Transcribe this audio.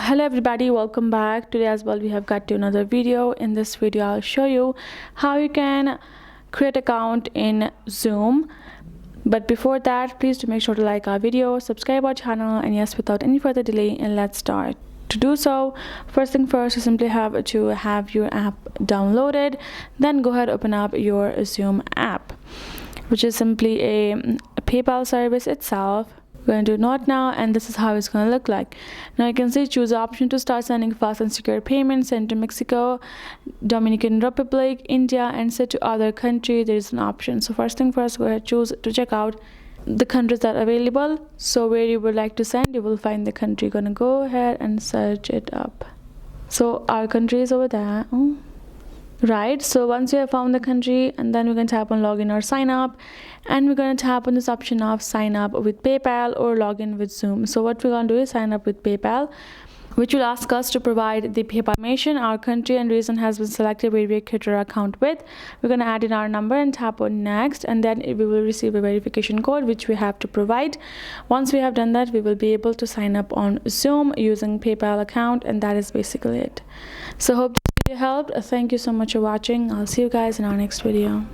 Hello everybody, welcome back. Today as well we have got to another video. In this video I'll show you how you can create account in Xoom. But before that, please do make sure to like our video, subscribe our channel, and yes, without any further delay, and let's start. To do so, first thing first, you simply have to have your app downloaded. Then go ahead, open up your Xoom app, which is simply a PayPal service itself. We're going to do not now, and this is how it's going to look like. Now you can see choose the option to start sending fast and secure payments, send to Mexico, Dominican Republic, India, and set to other country. There is an option. So first thing first, go ahead, choose to check out the countries that are available. So where you would like to send, you will find the country. You're gonna go ahead and search it up. So our country is over there. Right, so once you have found the country, and then we're going to tap on login or sign up, and we're going to tap on this option of sign up with PayPal or login with Xoom. So what we're going to do is sign up with PayPal, which will ask us to provide the PayPal information. Our country and region has been selected where we create our account with. We're going to add in our number and tap on next, and then we will receive a verification code which we have to provide. Once we have done that, we will be able to sign up on Xoom using PayPal account, and that is basically it. So hope this video helped. Thank you so much for watching. I'll see you guys in our next video.